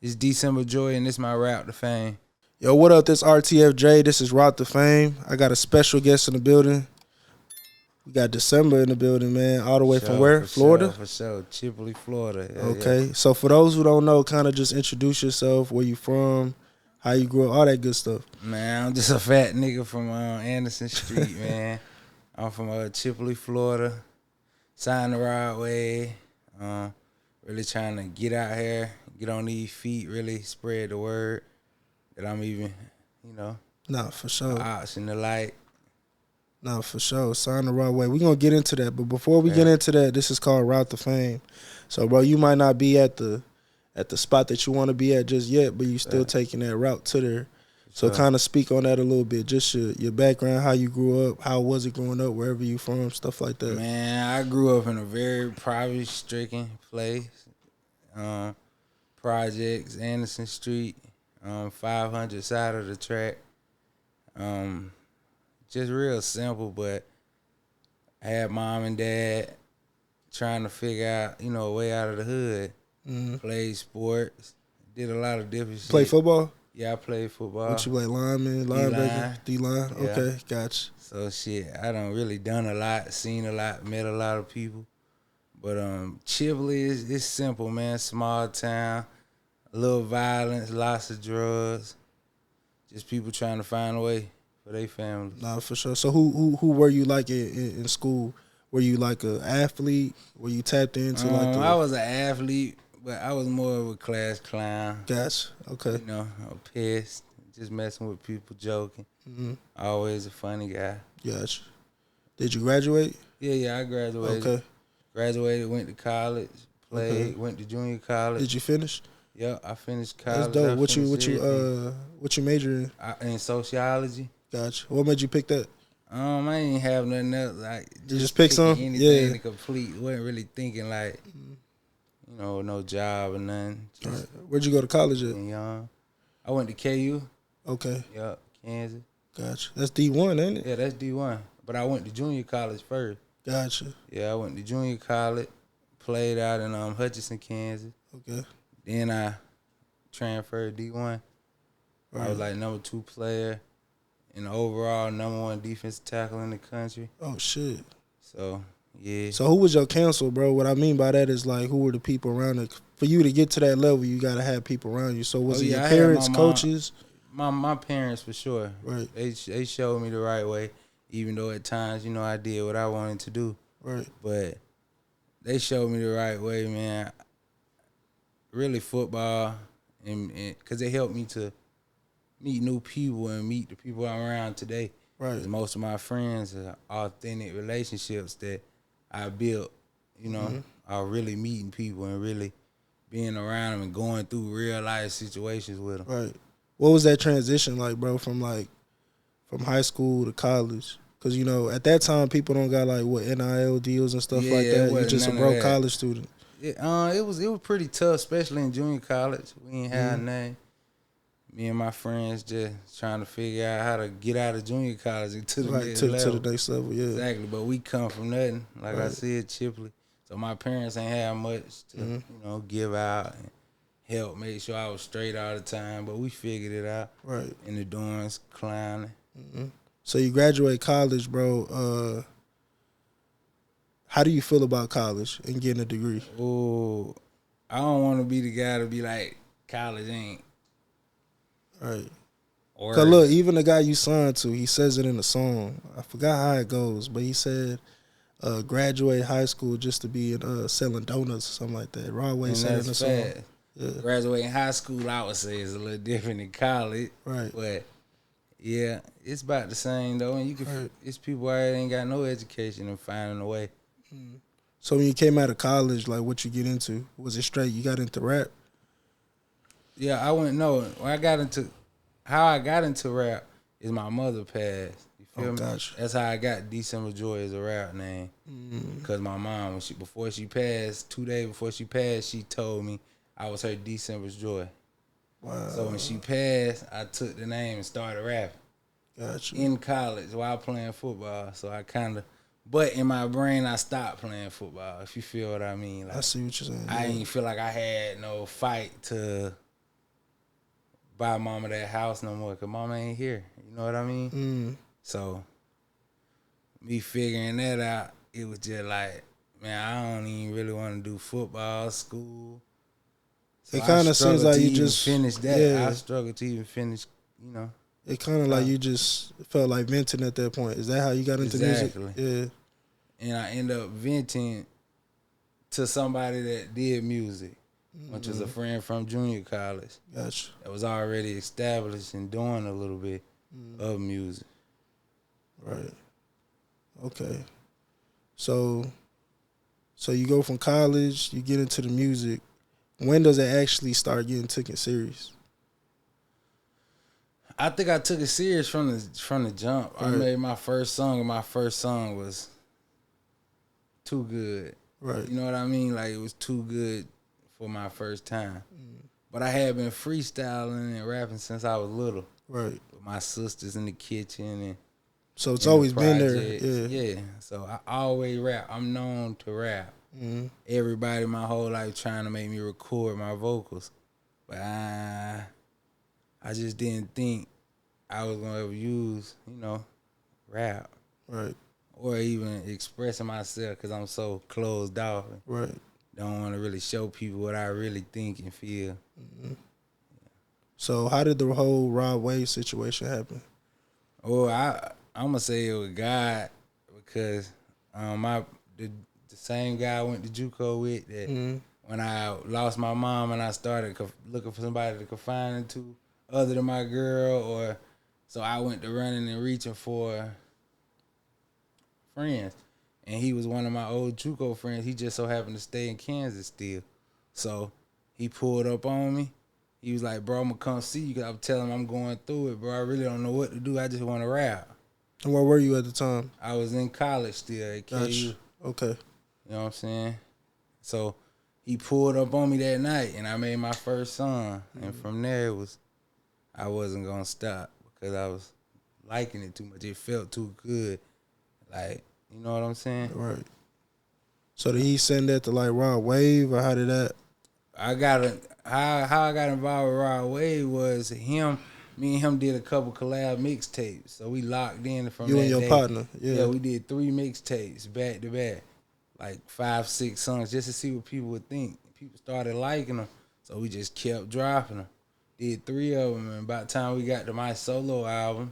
It's December Joy, and this my rap to fame. Yo, what up? This RTFJ. This is Rock to Fame. I got a special guest in the building. We got December in the building, man. All the way from where? Florida? For sure. Chipley, Florida. Yeah, Okay. yeah. So for those who don't know, kind of just introduce yourself, where you from, how you grew up, all that good stuff. Man, I'm just a fat nigga from Anderson Street, man. I'm from Chipley, Florida. Signed the right way. Really trying to get out here, get on these feet, really spread the word that I'm even, Nah, for sure. ops in the light. Nah, for sure. Sign the right way. We're going to get into that. But before we get into that, this is called Route to Fame. So, bro, you might not be at the spot that you want to be at just yet, but you still taking that route to there. So kind of speak on that a little bit. Just your background, how you grew up, how was it growing up, wherever you from, stuff like that. Man, I grew up in a very poverty-stricken place. Projects, Anderson Street, 500 side of the track. Just real simple, but I had mom and dad trying to figure out, a way out of the hood. Mm-hmm. Played sports, did a lot of different shit. Play football? Yeah, I played football. What you play, lineman, linebacker, D-line? Yeah. Okay, gotcha. So shit, I done really done a lot, seen a lot, met a lot of people. But Chipley is simple, man. Small town, a little violence, lots of drugs. Just people trying to find a way for their families. Nah, for sure. So who were you like in school? Were you like an athlete? Were you tapped into I was an athlete, but I was more of a class clown. Gotcha. Okay. A pissed, just messing with people, joking. Mm-hmm. Always a funny guy. Gotcha. Did you graduate? Yeah, I graduated. Okay. Graduated, went to college, played, went to junior college. Did you finish? Yeah, I finished college. That's dope. What you major in? In sociology. Gotcha. What made you pick that? I ain't have nothing else. Like just pick some? Anything to complete. Wasn't really thinking like, no job or nothing. All right. Where'd you go to college at? Young. I went to KU. Okay. Yup, Kansas. Gotcha. That's D1, ain't it? Yeah, that's D1. But I went to junior college first. Gotcha. Yeah, I went to junior college, played out in Hutchinson, Kansas. Okay. Then I transferred D1. Right. I was like number 2 player and overall number 1 defensive tackle in the country. Oh, shit. So, yeah. So who was your counsel, bro? What I mean by that is like who were the people around it? For you to get to that level, you got to have people around you. So was it your parents, coaches? My parents for sure. Right. They showed me the right way, even though at times, I did what I wanted to do. Right. But they showed me the right way, man. Really football, and because it helped me to meet new people and meet the people I'm around today. Right. 'Cause most of my friends are authentic relationships that I built, are really meeting people and really being around them and going through real life situations with them. Right. What was that transition like, bro, from high school to college? Because, at that time, people don't got NIL deals and stuff like that. You're just a broke college student. It was pretty tough, especially in junior college. We ain't had nothing. Me and my friends just trying to figure out how to get out of junior college and to the next level. To the next level, yeah. Exactly, but we come from nothing. Like I said, Chipley. So my parents ain't have much to, give out and help make sure I was straight all the time. But we figured it out. Right. In the dorms, clowning. Mm-hmm. So you graduate college, bro. How do you feel about college and getting a degree? Oh, I don't want to be the guy to be like, college ain't. Right. Or, cause look, even the guy you signed to, he says it in the song. I forgot how it goes, but he said, graduate high school just to be selling donuts or something like that. Broadway said in the song. Yeah. Graduating high school, I would say, is a little different than college. Right. But yeah, it's about the same though, and you can. It's people out here that ain't got no education and finding a way. So when you came out of college, like what you get into? Was it straight? You got into rap? Yeah, I wouldn't know. How I got into rap is my mother passed. You feel me? Gotcha. That's how I got December Joy as a rap name. Because my mom, before she passed, 2 days before she passed, she told me I was her December's Joy. Wow. So when she passed, I took the name and started rapping. Gotcha. In college while playing football. So but in my brain, I stopped playing football, if you feel what I mean. Like, I see what you're saying. I ain't feel like I had no fight to buy mama that house no more because mama ain't here. You know what I mean? So me figuring that out, it was just like, man, I don't even really want to do football, school. So it kind of seems like you just finish that. Yeah. I struggled to even finish, you know. It kind of like you just felt like venting at that point. Is that how you got into music? Yeah. And I ended up venting to somebody that did music, which was a friend from junior college. Gotcha. That was already established and doing a little bit of music. Right. Okay. So you go from college, you get into the music. When does it actually start getting taken serious? I think I took it serious from the jump. Right. I made my first song, and my first song was too good. Right. You know what I mean? Like, it was too good for my first time. But I had been freestyling and rapping since I was little. Right. With my sisters in the kitchen and so it's always been there. Yeah. So I always rap. I'm known to rap. Everybody my whole life trying to make me record my vocals. But I just didn't think I was going to ever use, rap. Right. Or even expressing myself because I'm so closed off. Right. Don't want to really show people what I really think and feel. So how did the whole Rod Wave situation happen? Oh, I'm going to say it was God because the same guy I went to JUCO with that when I lost my mom and I started looking for somebody to confide into other than my girl, so I went to running and reaching for friends. And he was one of my old JUCO friends. He just so happened to stay in Kansas still. So he pulled up on me. He was like, bro, I'm going to come see you because I'm telling him I'm going through it, bro. I really don't know what to do. I just want to rap. And where were you at the time? I was in college still at KU. Gotcha. Okay. You know what I'm saying? So he pulled up on me that night, and I made my first song. And from there, I wasn't going to stop because I was liking it too much. It felt too good. Like, you know what I'm saying? Right. So did he send that to like Rod Wave, or how did that? How I got involved with Rod Wave was me and him did a couple collab mixtapes. So we locked in from you that and your day. partner. Yeah, we did 3 mixtapes back to back, like 5, 6 songs, just to see what people would think. People started liking them, so we just kept dropping them. Did 3 of them, and by the time we got to my solo album,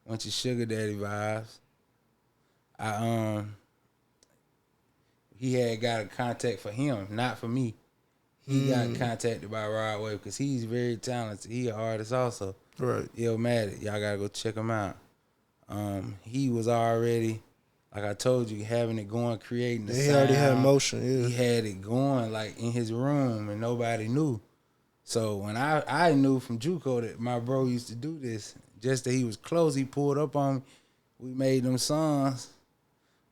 Bunch of Sugar Daddy Vibes, he had got a contact for him, not for me. He got contacted by Rod Wave because he's very talented. He an artist also. Right. Illmatic. Y'all gotta go check him out. He was already, like I told you, having it going, creating the sound. He already had motion, yeah. He had it going like in his room and nobody knew. So when I knew from JUCO that my bro used to do this, just that he was close, he pulled up on me. We made them songs.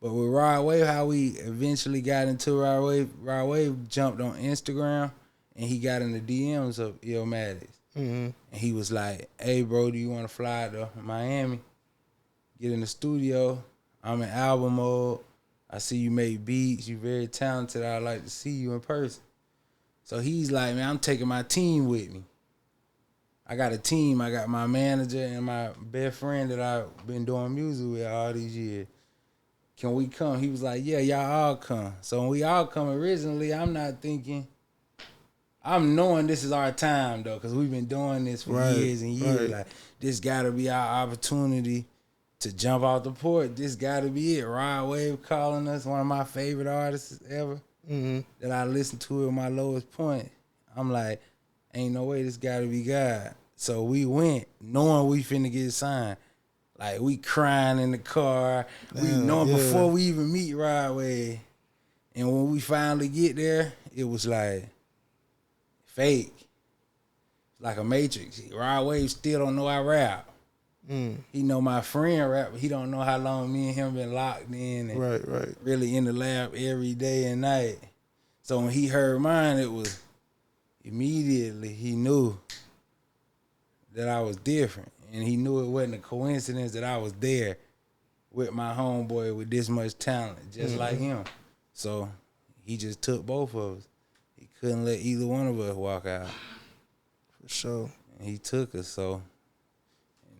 But with Rod Wave, how we eventually got into Rod Wave jumped on Instagram and he got in the DMs of Illmatic. And he was like, hey, bro, do you want to fly to Miami? Get in the studio. I'm in album mode. I see you make beats. You very talented. I'd like to see you in person. So he's like, man, I'm taking my team with me. I got a team. I got my manager and my best friend that I've been doing music with all these years. Can we come? He was like, yeah, y'all all come. So when we all come originally, I'm not thinking, I'm knowing this is our time, though, because we've been doing this for years and years. Right. Like, this got to be our opportunity to jump off the port. This got to be it. Rod Wave calling us, one of my favorite artists ever, that I listened to at my lowest point. I'm like, ain't no way this got to be God. So we went knowing we finna get signed. Like, we crying in the car. We knowing before we even meet Rod Wave. And when we finally get there, it was like fake. Like a Matrix. Rod Wave still don't know I rap. He know my friend rap, but he don't know how long me and him been locked in and really in the lab every day and night. So when he heard mine, it was immediately he knew that I was different. And he knew it wasn't a coincidence that I was there with my homeboy with this much talent, just like him. So he just took both of us. He couldn't let either one of us walk out. For sure. he took us. So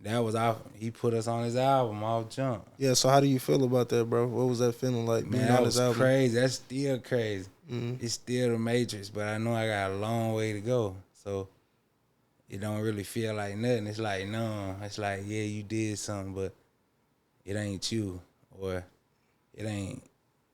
that was off. He put us on his album off jump. Yeah, so how do you feel about that, bro? What was that feeling like being Man, that on was his album? crazy. That's still crazy. Mm-hmm. It's still the Matrix, but I know I got a long way to go. So it don't really feel like nothing. It's like, no. It's like, yeah, you did something, but it ain't you. Or it ain't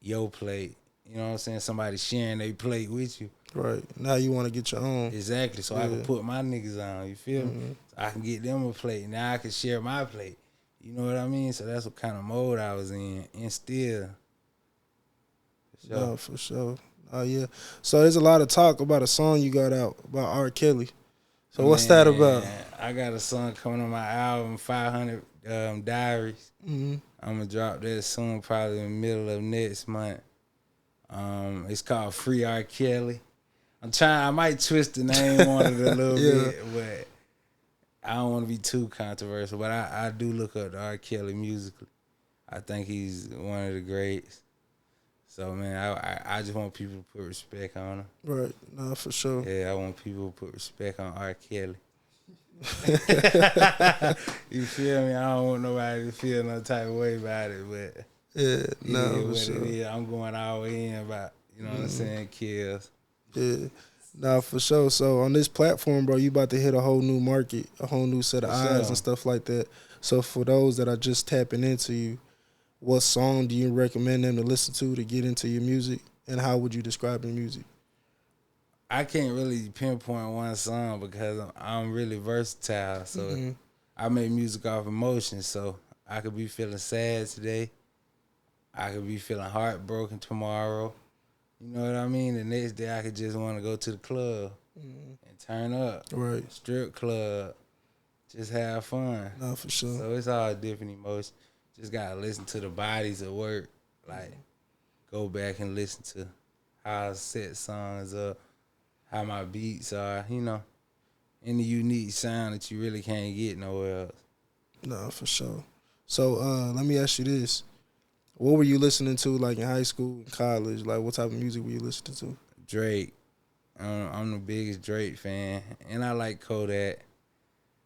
your plate. You know what I'm saying? Somebody sharing their plate with you. Right. Now you want to get your own. Exactly. So I can put my niggas on. You feel me? So I can get them a plate. Now I can share my plate. You know what I mean? So that's what kind of mode I was in. And still. For sure. No, for sure. Oh, yeah. So there's a lot of talk about a song you got out about R. Kelly. So what's that about? I got a song coming on my album, 500 Diaries. Mm-hmm. I'm going to drop that soon, probably in the middle of next month. It's called Free R. Kelly. I might twist the name on it a little bit, but I don't want to be too controversial. But I do look up to R. Kelly musically. I think he's one of the greats. So, man, I just want people to put respect on him. Right. No, for sure. Yeah, I want people to put respect on R. Kelly. You feel me? I don't want nobody to feel no type of way about it, but yeah, no, what sure. it is. I'm going all the way in about, you know what I'm saying, kills. Yeah. Nah, for sure. So on this platform, bro, you about to hit a whole new market, a whole new set of eyes and stuff like that. So for those that are just tapping into you, what song do you recommend them to listen to get into your music, and how would you describe your music? I can't really pinpoint one song because I'm really versatile. So I make music off emotion. So I could be feeling sad today. I could be feeling heartbroken tomorrow. You know what I mean? The next day I could just want to go to the club and turn up. Right. Strip club. Just have fun. No, for sure. So it's all different emotions. Just gotta listen to the bodies at work. Like, go back and listen to how I set songs up, how my beats are, you know, any unique sound that you really can't get nowhere else. No, for sure. So let me ask you this. What were you listening to, like, in high school and college? Like, what type of music were you listening to? Drake. I'm the biggest Drake fan. And I like Kodak.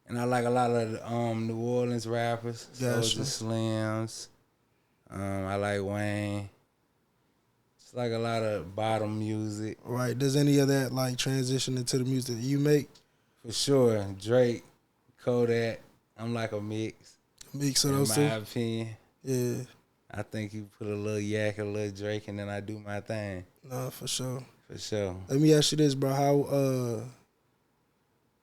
And I like a lot of New Orleans rappers. Gotcha. Soulja Slims. I like Wayne. It's like a lot of bottom music. Right. Does any of that, like, transition into the music that you make? For sure. Drake, Kodak. I'm like a mix. Mix of those two? In my opinion. Yeah. I think you put a little Yak, a little Drake, and then I do my thing. No, for sure. For sure. Let me ask you this, bro. How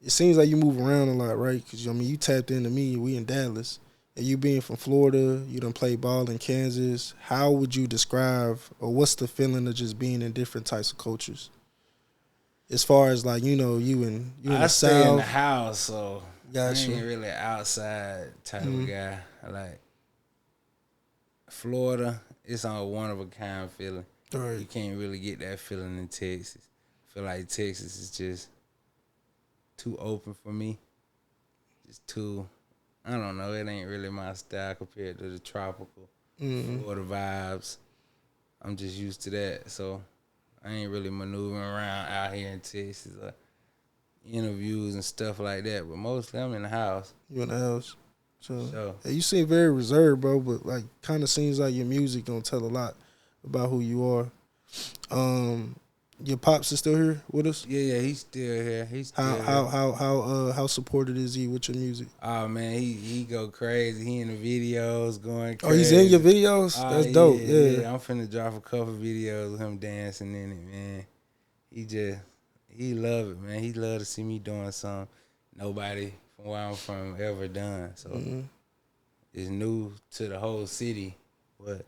it seems like you move around a lot, right? Because, I mean, you tapped into me. We in Dallas. And you being from Florida, you done played ball in Kansas. How would you describe, or what's the feeling of just being in different types of cultures? As far as, like, you know, you in the South. I stay in the house, so gotcha. I ain't really outside type of guy. Like, Florida, it's on a one-of-a-kind feeling. Right. You can't really get that feeling in Texas. I feel like Texas is just too open for me. Just too, I don't know, it ain't really my style compared to the tropical Florida vibes. I'm just used to that, so I ain't really maneuvering around out here in Texas or interviews and stuff like that, but mostly I'm in the house. You in the house. So hey, you seem very reserved, bro, but, like, kind of seems like your music gonna tell a lot about who you are. Your pops is still here with us? Yeah, he's still here. He's still here. How supportive is he with your music? Oh man, he go crazy. He in the videos going crazy. Oh, he's in your videos? That's dope. Yeah. I'm finna drop a couple videos with him dancing in it, man. He love it, man. He love to see me doing something nobody from where I'm from ever done. So it's new to the whole city, but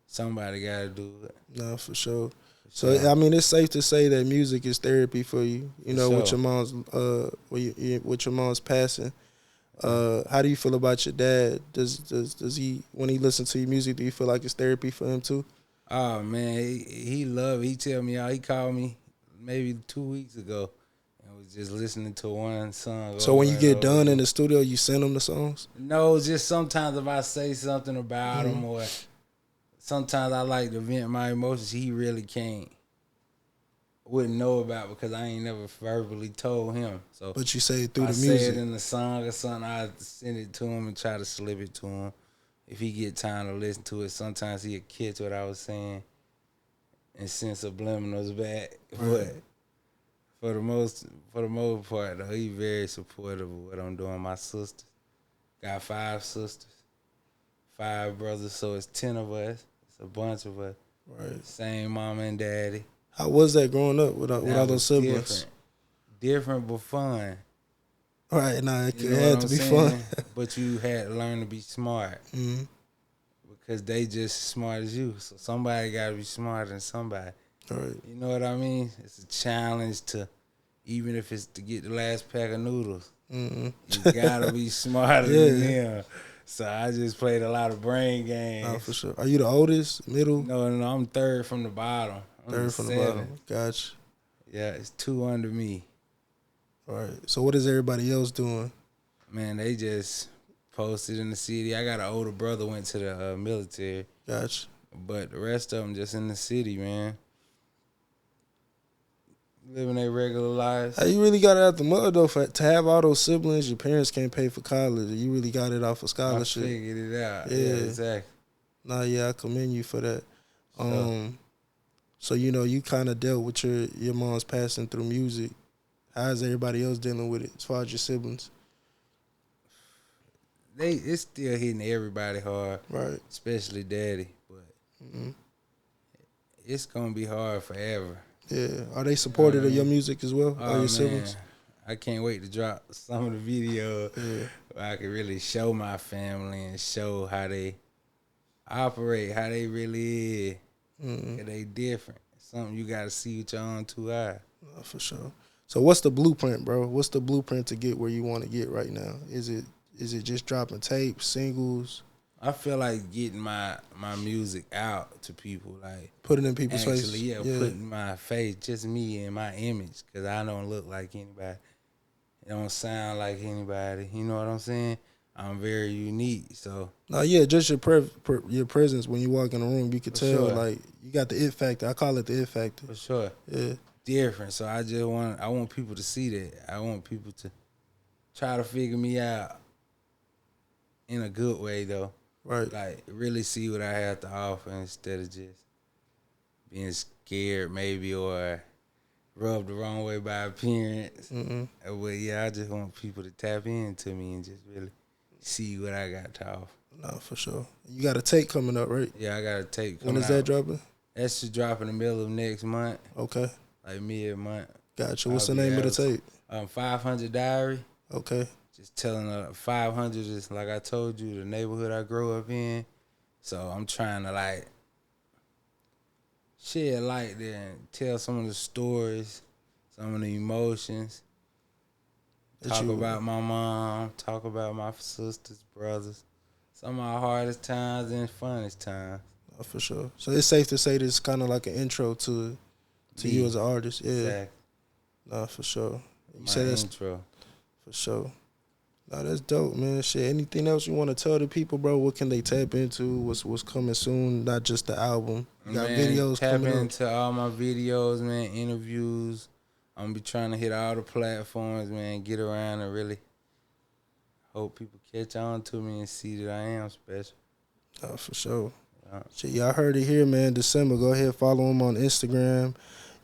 somebody gotta do it. No, for sure. So, I mean, it's safe to say that music is therapy for you. You know, with your mom's with your mom's passing. How do you feel about your dad? Does he, when he listens to your music, do you feel like it's therapy for him too? Oh man, he love it. He tell me, he called me maybe 2 weeks ago and was just listening to one song. So when you get done in the studio, you send him the songs? No, just sometimes if I say something about him, or sometimes I like to vent my emotions, he really can't. wouldn't know about because I ain't never verbally told him. So, But you say it through I the music. say it in the song or something, I send it to him and try to slip it to him. If he get time to listen to it, sometimes he'll catch what I was saying and send subliminals back. Right. But for the most part, though, he very supportive of what I'm doing. My sisters got 5 sisters, 5 brothers, so it's 10 of us. It's a bunch of us. Right. Same mama and daddy. How was that growing up with all That those was siblings? different but fun. All right, nah, it You know had what to I'm be saying? fun. But you had to learn to be smart Mm-hmm. because they just as smart as you. So somebody got to be smarter than somebody. All right. You know what I mean? It's a challenge to, even if it's to get the last pack of noodles, Mm-hmm. you got to be smarter Yeah. than them. So I just played a lot of brain games. Nah, for sure. Are you the oldest, middle, No, I'm third from the bottom. I'm third from the 7th. bottom? Gotcha. Yeah, it's 2 under me. All right. So what is everybody else doing? Man, they just posted in the city. I got an older brother went to the military, Gotcha. but the rest of them just in the city, man. Living their regular lives. Hey, you really got it out the mud though. To have all those siblings, your parents can't pay for college. You really got it off a I scholarship. figured it out. Yeah. Yeah, exactly. Nah, yeah, I commend you for that. Sure. So you know, you kind of dealt with your mom's passing through music. How's everybody else dealing with it as far as your siblings? It's still hitting everybody hard, Right. especially daddy. But Mm-hmm. it's gonna be hard forever. Yeah. Are they supportive of your music as well? Oh Or your man, siblings? I can't wait to drop some of the videos Yeah. where I can really show my family and show how they operate, how they really is. Mm-hmm. 'Cause they different. Something you gotta see with your own 2 eyes. For sure. So what's the blueprint, bro? What's the blueprint to get where you want to get right now? Is it just dropping tapes, singles, I feel like getting my music out to people, like putting it in people's faces? actually, putting my face, just me and my image, because I don't look like anybody. It don't sound like anybody. You know what I'm saying? I'm very unique, so No, yeah, just your your presence when you walk in the room, you could For tell sure. like you got the it factor. I call it the it factor. for sure, Yeah, different. So I want people to see that. I want people to try to figure me out in a good way, though. right. Like really see what I have to offer instead of just being scared, maybe, or rubbed the wrong way by appearance. Mm-mm. But yeah, I just want people to tap into me and just really see what I got to offer. No, for sure. You got a tape coming up, right? Yeah, I got to take. When is that dropping? That should drop in the middle of next month, Okay, like mid-month. gotcha. What's I'll the be name of the able tape? 500 Diary. Okay, Just telling 500 is, like I told you, the neighborhood I grew up in. So I'm trying to like shed light there and tell some of the stories, some of the emotions. Talk about my mom, talk about my sisters, brothers. Some of my hardest times and funnest times. for sure. So it's safe to say this is kind of like an intro to you Me. as an artist. Yeah, Exactly. no, for sure. You My said that's intro. for sure. No, that's dope, man. Shit. Anything else you want to tell the people, bro? What can they tap into? What's coming soon? Not just the album. You got Man, videos tap coming up. into all my videos, man, interviews. I'm gonna be trying to hit all the platforms, man, get around and really hope people catch on to me and see that I am special. Oh, for sure. Yeah. Shit, y'all heard it here, man. December. Go ahead, follow him on Instagram.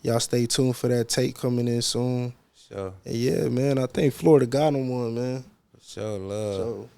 Y'all stay tuned for that tape coming in soon. Sure. And yeah, man, I think Florida got him one, man. For sure, love. So